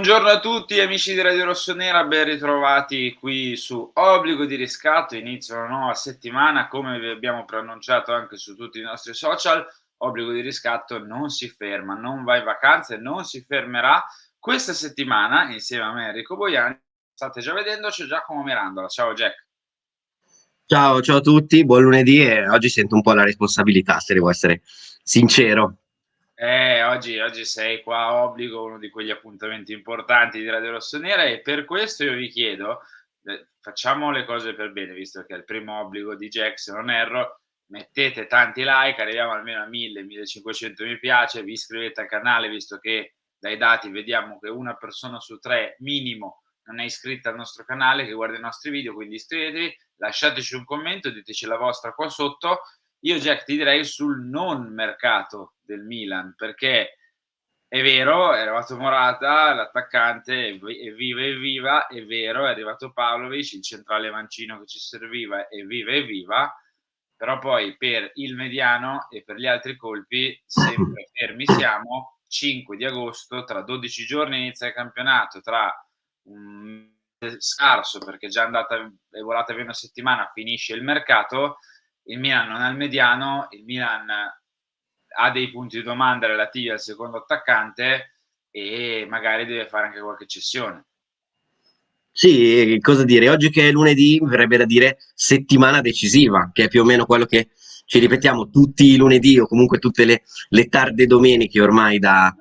Buongiorno a tutti amici di Radio Rossonera, ben ritrovati qui su Obbligo di Riscatto. Inizia una nuova settimana, come vi abbiamo preannunciato anche su tutti i nostri social. Obbligo di Riscatto non si ferma, non va in vacanze, non si fermerà. Questa settimana, insieme a me Enrico Boiani, state già vedendo, c'è Giacomo Mirandola. Ciao Jack. Ciao a tutti, buon lunedì e oggi sento un po' la responsabilità, se devo essere sincero. Oggi sei qua a Obbligo, uno di quegli appuntamenti importanti di Radio Rossonera, e per questo io vi chiedo, facciamo le cose per bene, visto che è il primo obbligo di Jack, se non erro, mettete tanti like, arriviamo almeno a 1000, 1500 mi piace, vi iscrivete al canale, visto che dai dati vediamo che una persona su 3 minimo non è iscritta al nostro canale, che guarda i nostri video, quindi iscrivetevi, lasciateci un commento, diteci la vostra qua sotto. Io Jack ti direi sul non mercato del Milan, perché è vero, è arrivato Morata, l'attaccante, evviva, è vero, è arrivato Pavlovic, il centrale mancino che ci serviva, evviva, però poi per il mediano e per gli altri colpi sempre fermi siamo. 5 di agosto, tra 12 giorni inizia il campionato, tra un mese scarso, perché è già è volata via una settimana, finisce il mercato. Il Milan non ha il mediano, il Milan ha dei punti di domanda relativi al secondo attaccante e magari deve fare anche qualche cessione. Sì, cosa dire, oggi che è lunedì mi verrebbe da dire settimana decisiva, che è più o meno quello che ci ripetiamo tutti i lunedì o comunque tutte le tarde domeniche ormai da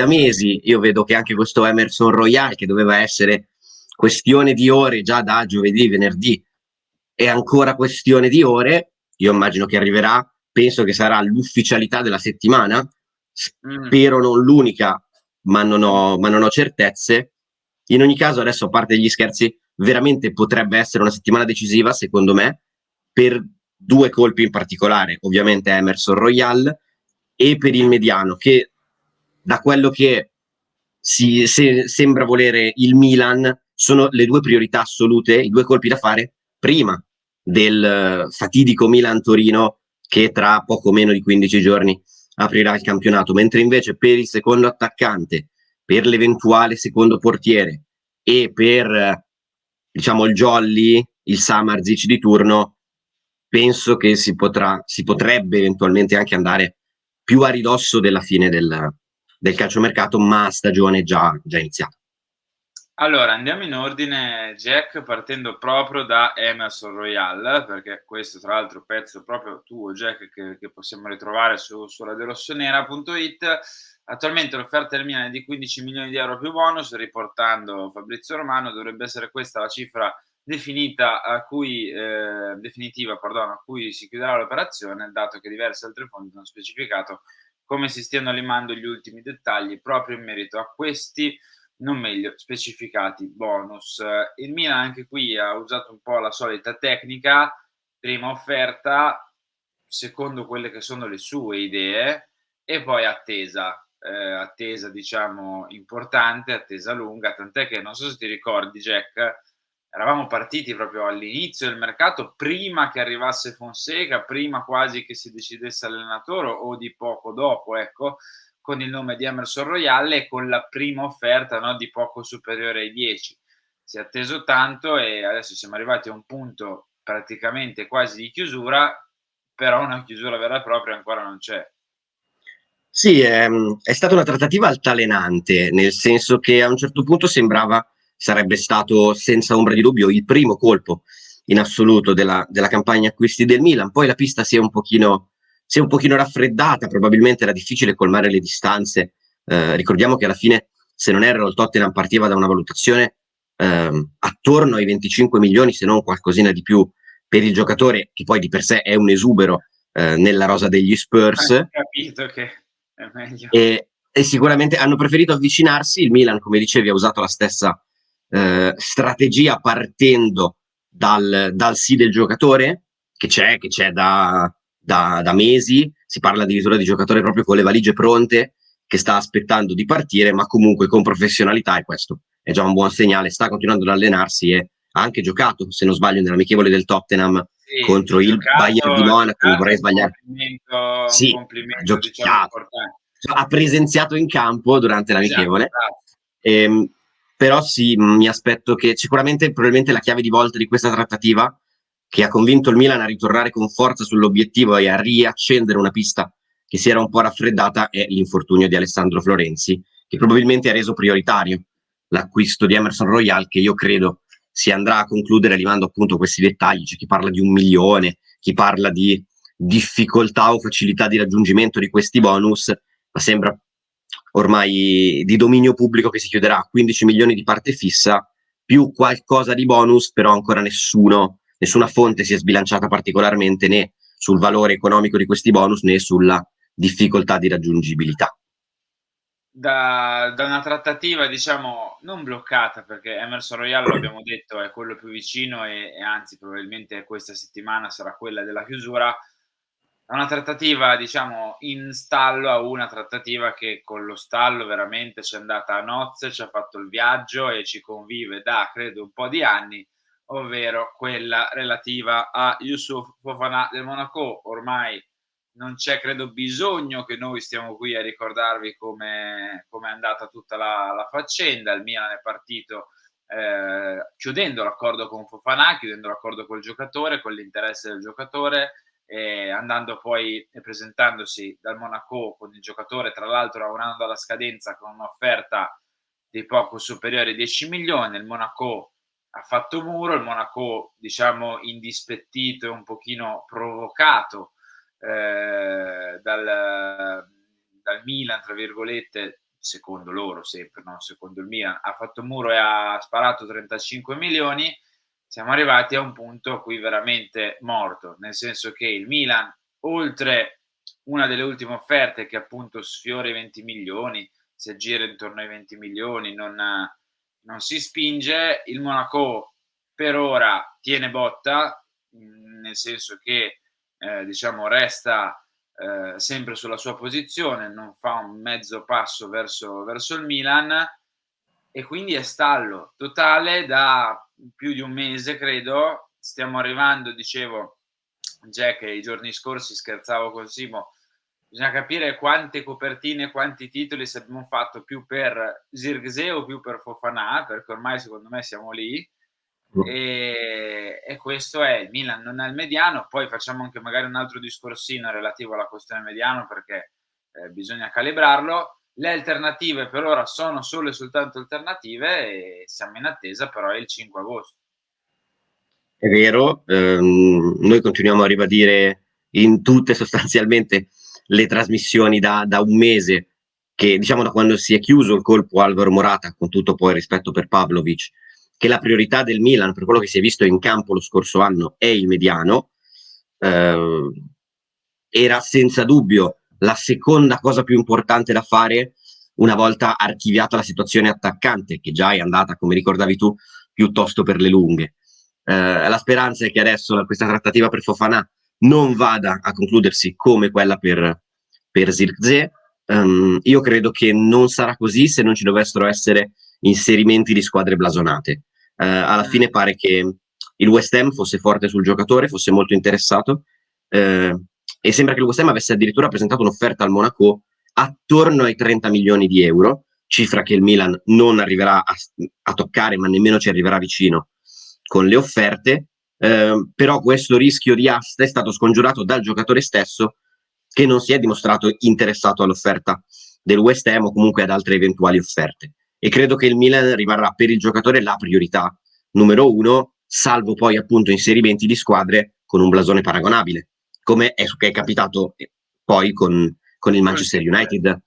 mesi. Io vedo che anche questo Emerson Royal, che doveva essere questione di ore già da giovedì, venerdì, è ancora questione di ore. Io immagino che arriverà, penso che sarà l'ufficialità della settimana, spero non l'unica, ma non ho certezze. In ogni caso, adesso, a parte gli scherzi, veramente potrebbe essere una settimana decisiva, secondo me, per due colpi in particolare, ovviamente Emerson Royal e per il mediano, che da quello che sembra volere il Milan sono le due priorità assolute, i due colpi da fare prima del fatidico Milan-Torino, che tra poco meno di 15 giorni aprirà il campionato, mentre invece per il secondo attaccante, per l'eventuale secondo portiere e per diciamo il Jolly, il Samardzic di turno, penso che si potrebbe eventualmente anche andare più a ridosso della fine del calciomercato, ma a stagione già iniziata. Allora, andiamo in ordine, Jack, partendo proprio da Emerson Royal, perché questo tra l'altro pezzo proprio tuo, Jack, che possiamo ritrovare su radiorossonera.it. Attualmente l'offerta del Milan è di 15 milioni di euro più bonus, riportando Fabrizio Romano, dovrebbe essere questa la cifra definitiva, a cui si chiuderà l'operazione, dato che diverse altre fonti hanno specificato come si stiano limando gli ultimi dettagli proprio in merito a questi non meglio specificati bonus. Il Milan anche qui ha usato un po' la solita tecnica, prima offerta, secondo quelle che sono le sue idee, e poi attesa diciamo importante, attesa lunga, tant'è che non so se ti ricordi Jack, eravamo partiti proprio all'inizio del mercato, prima che arrivasse Fonseca, prima quasi che si decidesse l'allenatore o di poco dopo, ecco, con il nome di Emerson Royal e con la prima offerta, no, di poco superiore ai 10. Si è atteso tanto e adesso siamo arrivati a un punto praticamente quasi di chiusura, però una chiusura vera e propria ancora non c'è. Sì, è stata una trattativa altalenante, nel senso che a un certo punto sembrava sarebbe stato senza ombra di dubbio il primo colpo in assoluto della campagna acquisti del Milan. Poi la pista si è un pochino raffreddata, probabilmente era difficile colmare le distanze. Ricordiamo che alla fine, se non erro, il Tottenham partiva da una valutazione attorno ai 25 milioni, se non qualcosina di più, per il giocatore, che poi di per sé è un esubero nella rosa degli Spurs. Ho capito che è meglio. E sicuramente hanno preferito avvicinarsi. Il Milan, come dicevi, ha usato la stessa strategia partendo dal sì del giocatore, che c'è da mesi. Si parla addirittura di giocatore proprio con le valigie pronte, che sta aspettando di partire, ma comunque con professionalità, e questo è già un buon segnale. Sta continuando ad allenarsi e ha anche giocato, se non sbaglio, nell'amichevole del Tottenham Sì, contro il Bayern di Monaco. Non vorrei sbagliare. un Sì, ha complimento diciamo giocato, importante. ha presenziato in campo durante Esatto, l'amichevole. esatto. Ehm, Però sì, mi aspetto che sicuramente, probabilmente la chiave di volta di questa trattativa, che ha convinto il Milan a ritornare con forza sull'obiettivo e a riaccendere una pista che si era un po' raffreddata, è l'infortunio di Alessandro Florenzi, che probabilmente ha reso prioritario l'acquisto di Emerson Royal, che io credo si andrà a concludere arrivando appunto a questi dettagli. C'è chi parla di 1 milione, chi parla di difficoltà o facilità di raggiungimento di questi bonus, ma sembra ormai di dominio pubblico che si chiuderà a 15 milioni di parte fissa più qualcosa di bonus, però ancora nessuna fonte si è sbilanciata particolarmente né sul valore economico di questi bonus né sulla difficoltà di raggiungibilità. Da una trattativa, diciamo, non bloccata, perché Emerson Royal, lo abbiamo detto, è quello più vicino e anzi probabilmente questa settimana sarà quella della chiusura. Da una trattativa, diciamo, in stallo a una trattativa che con lo stallo veramente c'è andata a nozze, ci ha fatto il viaggio e ci convive da credo un po' di anni, ovvero quella relativa a Youssouf Fofana del Monaco. Ormai non c'è credo bisogno che noi stiamo qui a ricordarvi come è andata tutta la faccenda. Il Milan è partito chiudendo l'accordo con Fofana, chiudendo l'accordo col giocatore, con l'interesse del giocatore, andando poi e presentandosi dal Monaco con il giocatore, tra l'altro a un anno dalla scadenza, con un'offerta di poco superiore ai 10 milioni. Il Monaco ha fatto muro, il Monaco, diciamo, indispettito e un pochino provocato dal Milan, tra virgolette, secondo loro sempre, no? Secondo il Milan, ha fatto muro e ha sparato 35 milioni. Siamo arrivati a un punto qui veramente morto, nel senso che il Milan, oltre una delle ultime offerte che appunto sfiora i 20 milioni, si aggira intorno ai 20 milioni, non si spinge. Il Monaco per ora tiene botta, nel senso che diciamo resta sempre sulla sua posizione, non fa un mezzo passo verso il Milan e quindi è stallo totale da più di un mese, credo. Stiamo arrivando, dicevo, Jack, i giorni scorsi scherzavo con Simo, bisogna capire quante copertine, quanti titoli se abbiamo fatto più per Zirkzee o più per Fofana, perché ormai secondo me siamo lì. E questo è il Milan, non è il mediano. Poi facciamo anche magari un altro discorsino relativo alla questione mediano, perché bisogna calibrarlo. Le alternative per ora sono solo e soltanto alternative e siamo in attesa, però è il 5 agosto. È vero, noi continuiamo a ribadire in tutte sostanzialmente le trasmissioni da un mese, che diciamo da quando si è chiuso il colpo Alvaro Morata, con tutto poi il rispetto per Pavlovic, che la priorità del Milan, per quello che si è visto in campo lo scorso anno, è il mediano. Eh, Era senza dubbio la seconda cosa più importante da fare una volta archiviata la situazione attaccante, che già è andata, come ricordavi tu, piuttosto per le lunghe. La speranza è che adesso questa trattativa per Fofana non vada a concludersi come quella per Zirkzee. Io credo che non sarà così se non ci dovessero essere inserimenti di squadre blasonate. Alla Mm. fine pare che il West Ham fosse forte sul giocatore, fosse molto interessato, eh, e sembra che il West Ham avesse addirittura presentato un'offerta al Monaco attorno ai 30 milioni di euro, cifra che il Milan non arriverà a toccare, ma nemmeno ci arriverà vicino con le offerte. Però questo rischio di asta è stato scongiurato dal giocatore stesso, che non si è dimostrato interessato all'offerta del West Ham o comunque ad altre eventuali offerte. E credo che il Milan rimarrà per il giocatore la priorità numero uno, salvo poi appunto inserimenti di squadre con un blasone paragonabile, come è capitato poi con il Col Manchester Zirkzee. United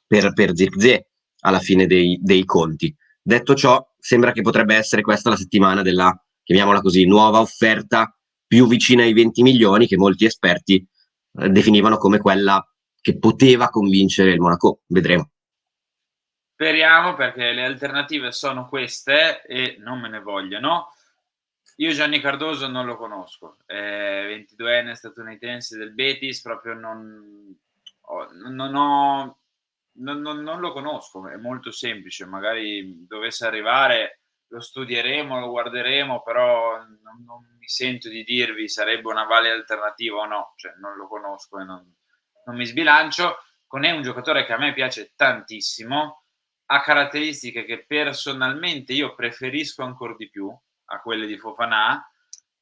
per Zirkzee alla fine dei conti. Detto ciò, sembra che potrebbe essere questa la settimana della, chiamiamola così, nuova offerta più vicina ai 20 milioni che molti esperti definivano come quella che poteva convincere il Monaco. Vedremo. Speriamo, perché le alternative sono queste e non me ne vogliono. Io Gianni Cardoso non lo conosco, è 22enne statunitense del Betis, proprio non ho, non lo conosco, è molto semplice, magari dovesse arrivare lo studieremo, lo guarderemo, però non mi sento di dirvi sarebbe una valida alternativa o no, cioè non lo conosco e non mi sbilancio. Con è un giocatore che a me piace tantissimo, ha caratteristiche che personalmente io preferisco ancor di più a quelle di Fofana.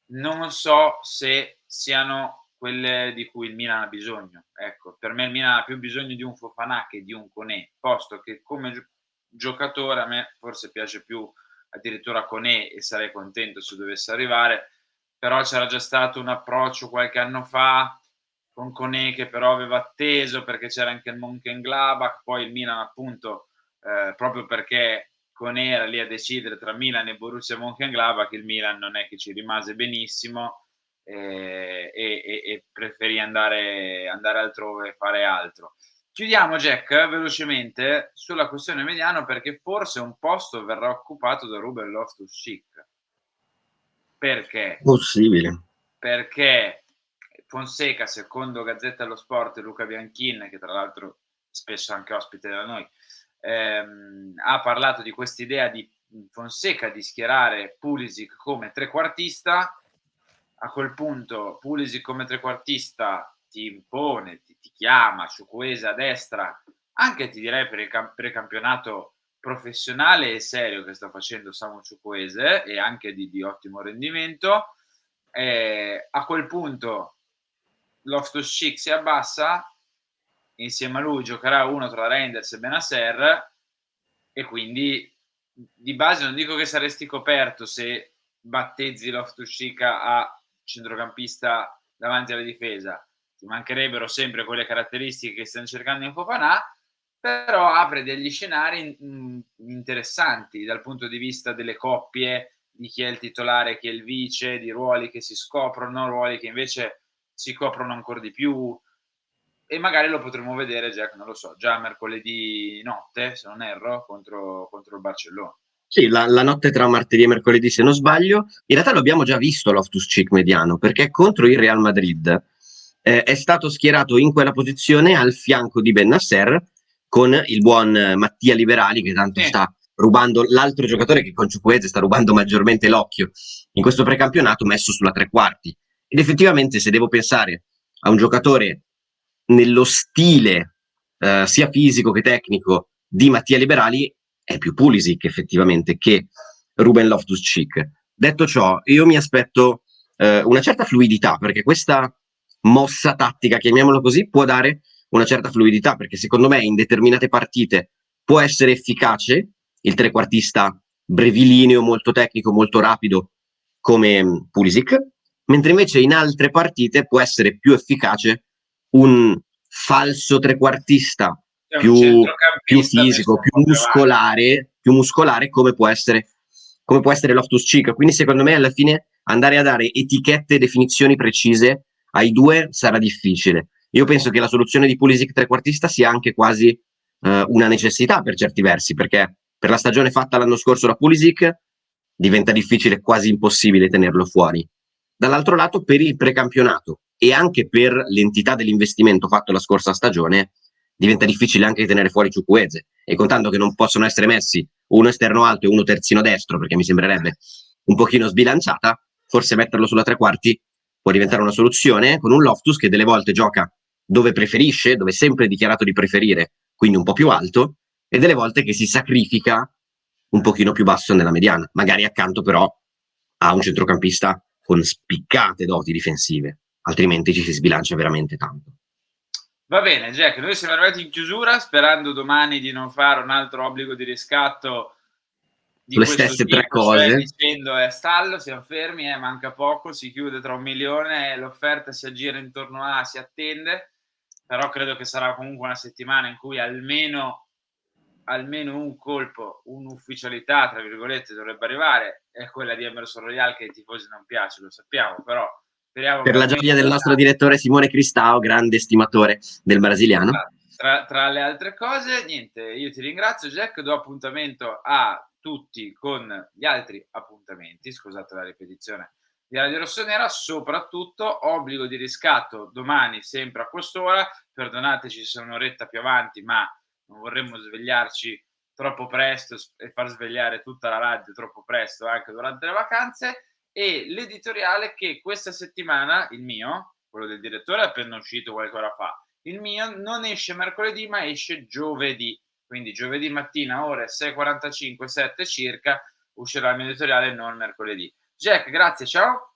Non so se siano quelle di cui il Milan ha bisogno. Ecco, per me il Milan ha più bisogno di un Fofana che di un Koné, posto che come giocatore a me forse piace più addirittura Koné e sarei contento se dovesse arrivare, però c'era già stato un approccio qualche anno fa con Koné che però aveva atteso perché c'era anche il Mönchengladbach, poi il Milan appunto, proprio perché Koné era lì a decidere tra Milan e Borussia Mönchengladbach, il Milan non è che ci rimase benissimo, e preferì andare altrove e fare altro. Chiudiamo Jack velocemente sulla questione mediano perché forse un posto verrà occupato da Ruben Loftus-Cheek. Perché? Possibile. Perché Fonseca, secondo Gazzetta dello Sport e Luca Bianchin, che tra l'altro spesso anche ospite da noi, ha parlato di quest'idea di Fonseca di schierare Pulisic come trequartista. A quel punto Pulisic come trequartista ti impone, ti chiama, Chukwueze a destra, anche ti direi per il precampionato professionale e serio che sta facendo Samu Chukwueze e anche di ottimo rendimento. A quel punto Loftus-Cheek si abbassa, insieme a lui giocherà uno tra Reinders e Bennacer e quindi di base non dico che saresti coperto se battezzi Loftus-Cheek a centrocampista davanti alla difesa, ti mancherebbero sempre quelle caratteristiche che stanno cercando in Fofana, però apre degli scenari interessanti dal punto di vista delle coppie, di chi è il titolare, chi è il vice, di ruoli che si scoprono, ruoli che invece si coprono ancora di più e magari lo potremo vedere, Jack, non lo so, già mercoledì notte, se non erro, contro il Barcellona. Sì, la notte tra martedì e mercoledì, se non sbaglio. In realtà lo abbiamo già visto Loftus-Cheek mediano, perché contro il Real Madrid è stato schierato in quella posizione al fianco di Bennacer con il buon Mattia Liberali, che tanto Sì, sta rubando l'altro giocatore che con Chukwueze sta rubando maggiormente l'occhio in questo precampionato, messo sulla tre quarti. Ed effettivamente, se devo pensare a un giocatore nello stile sia fisico che tecnico di Mattia Liberali, è più Pulisic effettivamente che Ruben Loftus-Cheek. Detto ciò, io mi aspetto una certa fluidità, perché questa mossa tattica, chiamiamolo così, può dare una certa fluidità, perché secondo me in determinate partite può essere efficace il trequartista brevilineo, molto tecnico, molto rapido come Pulisic, mentre invece in altre partite può essere più efficace un falso trequartista è un più centrocampista fisico, messo un po' più avanti. più muscolare come può essere Loftus-Cheek. Quindi secondo me alla fine andare a dare etichette e definizioni precise ai due sarà difficile. Io penso che la soluzione di Pulisic trequartista sia anche quasi una necessità per certi versi, perché per la stagione fatta l'anno scorso da Pulisic diventa difficile, quasi impossibile tenerlo fuori. Dall'altro lato, per il precampionato e anche per l'entità dell'investimento fatto la scorsa stagione, diventa difficile anche tenere fuori Chukwueze. E contando che non possono essere messi uno esterno alto e uno terzino destro, perché mi sembrerebbe un pochino sbilanciata, forse metterlo sulla tre quarti può diventare una soluzione, con un Loftus che delle volte gioca dove preferisce, dove è sempre dichiarato di preferire, quindi un po' più alto, e delle volte che si sacrifica un pochino più basso nella mediana, magari accanto però a un centrocampista con spiccate doti difensive, altrimenti ci si sbilancia veramente tanto. Va bene, Jack, noi siamo arrivati in chiusura, sperando domani di non fare un altro obbligo di riscatto di Sulle questo stesse tre tipo, cioè cose, dicendo stallo, siamo fermi, manca poco, si chiude tra 1 milione, l'offerta si aggira intorno a, si attende, però credo che sarà comunque una settimana in cui almeno un colpo, un'ufficialità, tra virgolette, dovrebbe arrivare, è quella di Emerson Royal che ai tifosi non piace, lo sappiamo, però speriamo per che la almeno gioia del nostro direttore Simone Cristao, grande estimatore del brasiliano. esatto. Tra le altre cose, niente, io ti ringrazio Jack, do appuntamento a tutti con gli altri appuntamenti, scusate la ripetizione, di Radio Rossonera, soprattutto obbligo di riscatto domani sempre a quest'ora, perdonateci se è un'oretta più avanti, ma non vorremmo svegliarci troppo presto e far svegliare tutta la radio troppo presto anche durante le vacanze e l'editoriale che questa settimana, il mio, quello del direttore, è appena uscito qualche ora fa, il mio non esce mercoledì, ma esce giovedì. quindi giovedì mattina ore 6:45, 7 circa, uscirà il mio editoriale, non mercoledì. Jack, grazie, ciao.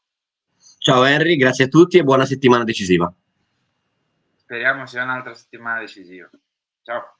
Ciao Henry, grazie a tutti e buona settimana decisiva. Speriamo sia un'altra settimana decisiva. Ciao.